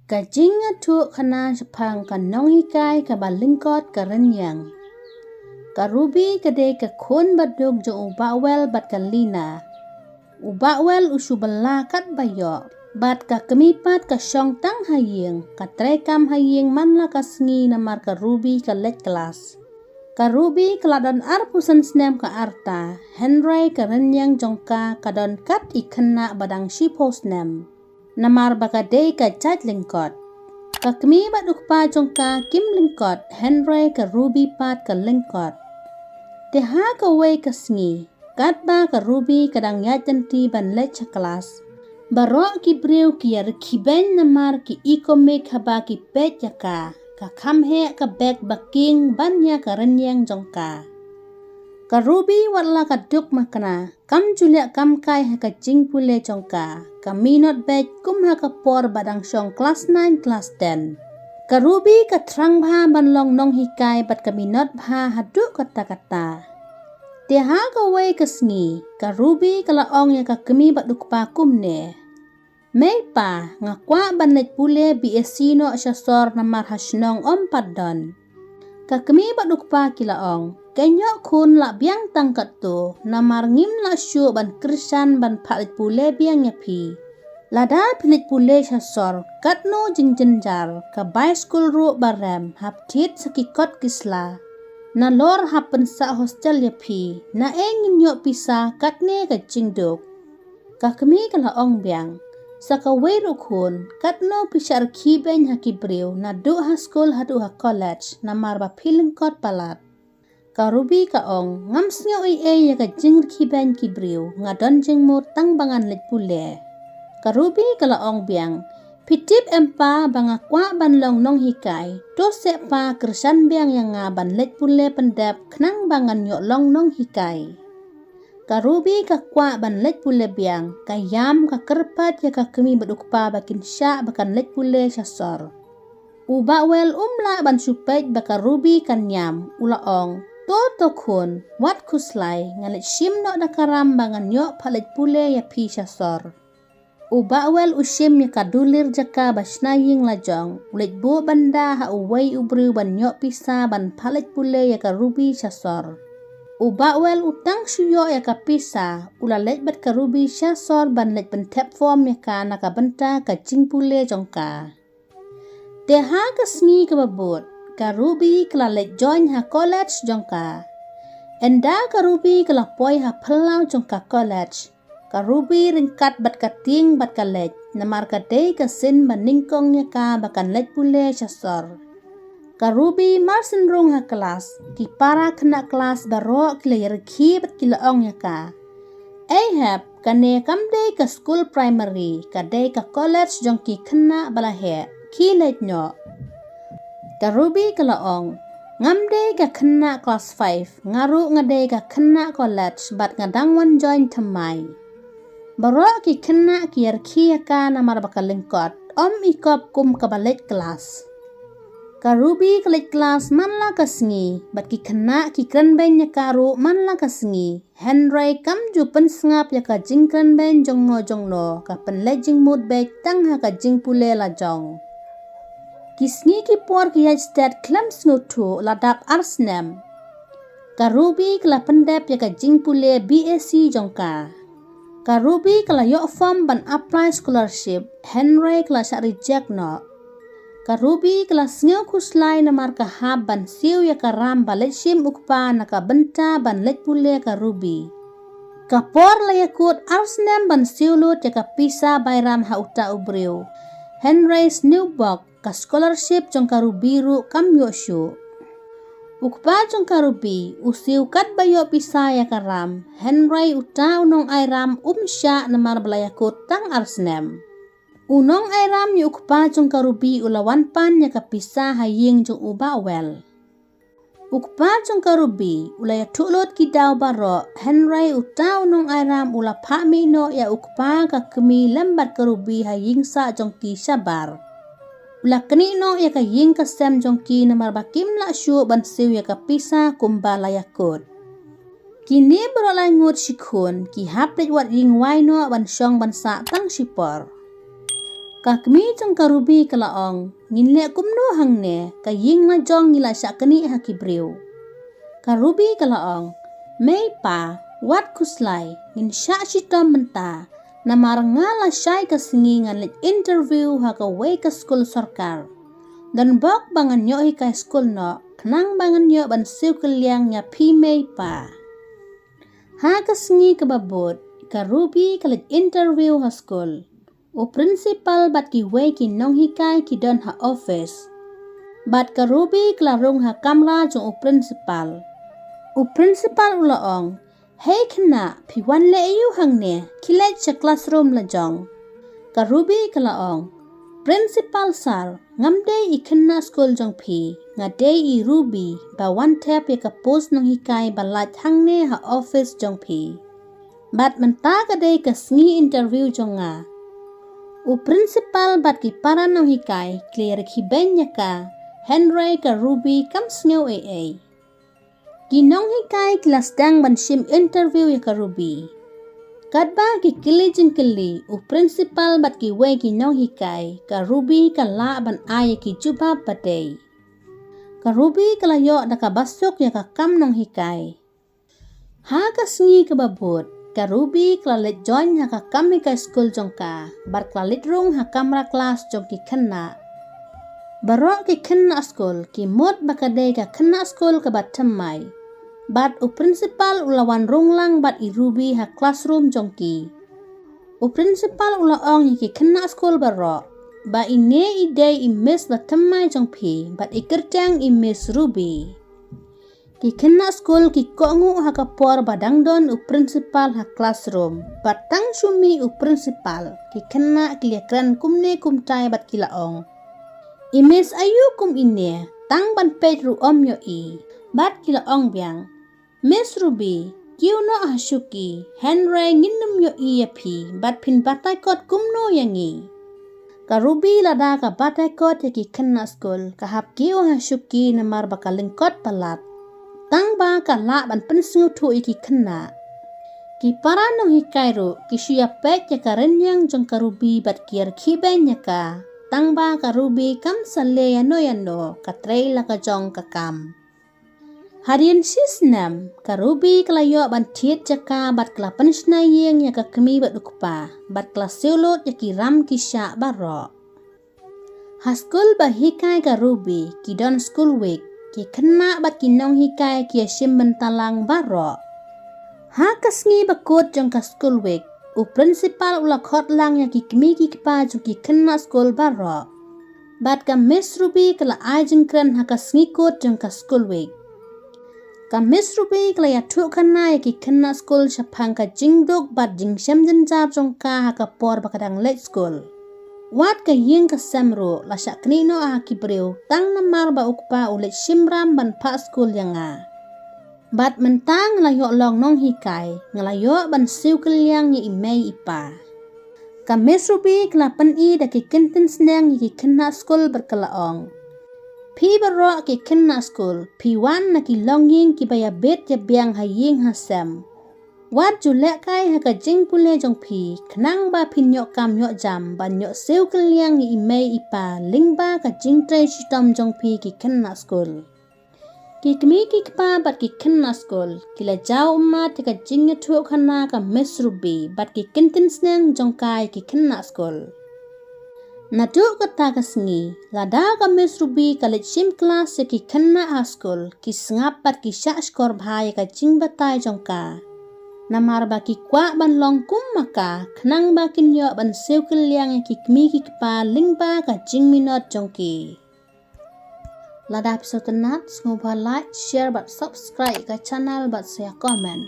Ka jinga tu kana sepang ka nong hikai ka ba Lyngkot ka Rynïeng. Ka ruby ka de ka kun badug jo ubawel bat ka lina. Ubawel usubala kat bayo. Bat ka kemipat ka syong tang haying. Ka trekam haying manla ka sengi namar ka ruby ka let kelas. Ka ruby keladon arpusan snem ka arta. Shyrkhei ka Rynïeng jongka kadon kat ikena badang shipo snem. Namar bakadei ka cat Lyngkot. Ka kemi baduk pa jongka kim Lyngkot. Shyrkhei ka ruby pat ka Lyngkot. Teha ka wei ka sengi. Kat ba ka ruby kadang yajanti ban let sa kelas. Barok ki breu ki yar ki ben namar ki ikomik haba ki pet yaka. Ka kamhe ka bek baking banya ka Rynïeng jongka. Ka ruby watla ka duk makna. Kam julia kam kai ha ka jing pule jongka. Ka minot bek kum ha ka por badang syong kelas 9 kelas 10. Ka ruby ka trang bha ban long nong hikai bat ka minot bha haduk kata-kata. Teha ka wei ka sengi. Ka ruby kalaong ya ka kemi baduk pa kumne. May pa ngakwa ban let pule BSc no asyasor namar hasnong padon. Ka kemi baduk pa kilaong. Kenyok kun la biang tangkat tu namar ngim la syu ban krisan ban palit pule biang nyapi. Lada pilit pule syasor katno jinjenjar ka bay school ru barem haptit sakikot kisla. Na lor hapen sa hostel yapi na engin nyok pisa katne ka jingduk. Ka kemi kalaong biang. Saka weiru kun katno pisar kiben hakibriu na du ha school hadu ha college namar ba Lyngkot palat. Ka ruby kaong ngam snyo ya ka jingr kiben kibriu ngadon jingmo tang bangan let pule. Ka ruby kalaong biang pitip empa banga kwa ban long nong hikai to se pa kersan biang yang nga ban let pule pendap knang bangan nyok long nong hikai. Ka ruby ka kwa ban let pule biang ka yam ka kerpat ya ka kemi baduk pa bakin sya bakan let pule syasor. Ubawel umla ban supet baka ruby kan yam ulaong. To kun wat kuslay ngalit sim no dakaram bangan nyok palit pule ya pi syasor. Ubawel usim ya kadulir jaka basnaying lajong. Ulit bu banda ha uway ubru ban nyok pisa ban palit pule ya ka ruby syasor. Ubawel utang suyo ya ka pisa ula let bat ka ruby syasor ban let bentep form ya ka nakabenta ka jing pule jongka. Teha ka sengi ka babut. Ka ruby kala let join ha college jongka. Enda ka ruby kala poi ha pelau jongka college. Ka ruby ringkat bat ka ting bat ka let. Namar ka day ka sin maningkong ya ka bakan let pule syasor. Ka ruby marsin rung ha kelas. Ki para kena kelas barok kila yarki bat kilaong ya ka. Ehap ka ne kam day ka school primary. Ka day ka college jongki kena balahe. Ki let nyok. Ka ruby kalaong ngamde ka kena kelas 5 ngaru ngade ka kena college bat ngadangwan join temai. Barok ki kena ki yarki ka namar baka Lyngkot ikop kum ka balet kelas. Ka ruby kelet kelas manla ka sengi bat ki kena ki krenben ya karu manla ka sengi. Shyrkhei kam ju pensngap ya ka jing krenben jongno ka penlet jing mood bek tang ha ka jing pule la jong. Kisni ki por ki yajstat klam snutu ladap arsnem. Ka ruby kala pendap ya ka jing pule BSc jongka. Ka ruby kala yok form ban apply scholarship. Shyrkhei kala syak reject no. Ka ruby kala sngyo kuslay namar ka hab ban siu ya ka ram balet sim ukpa na ka benta ban let pule ka ruby. Ka por la yakut arsnem ban siu lut ya ka pisa bayram ha uta ubriu. Shyrkhei's new book ka scholarship jongka ruby ru kam yoshu. Ukpa jongka ruby usiu kat bayo pisa ya karam. Shyrkhei uta unong airam sya namar belayakut tang arsnem. Unong airam yu ukpa jongka ruby ulawan pan ya kapisa haying jong ubawel. Ukpa jongka ruby ulaya tulot kidaw baro. Shyrkhei uta unong airam ula pakmi no ya ukpa ka kemi lembat ka ruby haying sa jongki sabar. Ula keni no ya ka ying ka sem jongki namar bakim la syu ban siu ya ka pisa kumbala yakut. Kini berolai ngut sikun ki haplet wat ying wai no ban syong ban sa tang sipor. Kakmi jong karubi kalaong, ngin le kumno hang ne, ka ying la jong ngila syakani hakibriu. Karubi kalaong, may pa, wat kuslay, ngin syak shitom menta, na marangala syay kasingi ngan let interview haka way ka skul sorkar. Dan bok bangan nyo hikay skul no, kenang bangan nyo ban siw kaliang nya pi may pa. Ha kasingi kababot, karubi ka let interview ha skul. O principal bat ki way ki nong hikay ki don ha office. Bat karubi klarung ha kamra jong o principal. O principal ulaong, hey kena pi wan le yu hang ne kilet sa classroom la jong. Karubi kalaong, principal sar ngamday I kena school jong pi ngaday I ruby ba wan tap ya kapos nong hikay balat hang ne ha office jong pi. Bat menta kaday kasngi interview jong nga. O principal bat ki para nong hikay clear kibenya ka Henry ka ruby kam sngaw ay. Ginong hikay kelas dang ban sim interview ya ka ruby. Kadba ki kili jing kili o principal bat ki way ginong hikay ka ruby ka la ban ay ki juba batay. Ka ruby kalayo da ka basok ya ka kam nong hikay. Ha kasngi ka babot. Karubi klalit join ha ka kami ka school jong ka, bar klalit rung ha kamra kelas jong ki kena. Barok ki kena school, ki mod bakaday ka kena school ka bat tamay. Bat o principal ulawan rung lang bat I ruby ha classroom jong ki. O principal ulaong ki kena school barok, ba ine ide I miss bat tamay jong pi, bat ikertang I miss ruby. Ki kena school ki kongu ha kapor badang don u principal ha classroom. Batang sumi u principal ki kena kiliakran kumne kumtay bat kilaong. Imes ayu kum ine tang ban pet ru om yo I. Bat kilaong biang. Miss Ruby, kiu no ahsyuki, Henry nginum yo I yapi, bat pin batay kot kumno yangi. Ka Ruby lada ka batay kot ya ki kena school, kahap kiu ahsyuki namar baka Lyngkot palat. Tang ba ka la ban pensingu tu iki kena. Ki para nong hikay ru ki suya pek ya ka Rynïeng jong ka ruby bat kier kiben ya ka. Tang ba ka ruby kam sale yano ka tray la ka jong ka kam. Harian sisnam ka ruby kalayo ban tiet ya ka bat kala pensnayeng ya ka kemi bat ukpa. Bat kala siulot ya ki ram ki syak barok. Haskul ba hikay ka ruby ki don school week. Ki kena bat kinong hikay ki sim bentalang barok. Ha kasngi bakot jong ka school week. O principal ulakot lang ya ki kemi ki kipa jong ki kena school barok. Bat ka Miss Ruby kala ajeng kren ha kasngi kot jong ka school week. Ka Miss Ruby kala ya tuk kana ya ki kena school syapang ka jingdok bat jing syam jenjab jong ka ha ka por bakadang late school. Wat ka ying ka samro la syak knino ah kibriu tang namar ba ukpa ulit simram ban pa school yang nga. Bat mentang ngelayo long nong hikay ngelayo ban siw keliang ni imay ipa. Ka Miss Ruby kelapan I da ki kintin senang ki kena school berkelaong. Pi barok ki kena school, pi wan na ki longying ki baya bet ya biang ha ying ha sam. Wat julek kai ha ka jing pule jong pi, kenang ba pin nyok kam nyok jam, ban nyok siw keliang ni imay ipa, ling ba ka jing tray shitom jong pi ki kena school. Ki kemi ki kipa bat ki kena school, kila jau umat ka jing nyetuk kana ka Miss Ruby, bat ki kintin senang jong kai ki kena school. Naduk kata ka sengi, lada ka Miss Ruby ka let sim kelas ya ki kena ha school, ki sengap bat ki syak skor bahaya ka jing batay jong ka. Namar ba ki kwa ban long kum maka, kenang ba kinyo ban siw keliang ya ki kemi ki kipa ling ba ka jing minot jong ki. Lada episode tenat, semoga like, share, bat subscribe ke channel bat saya komen.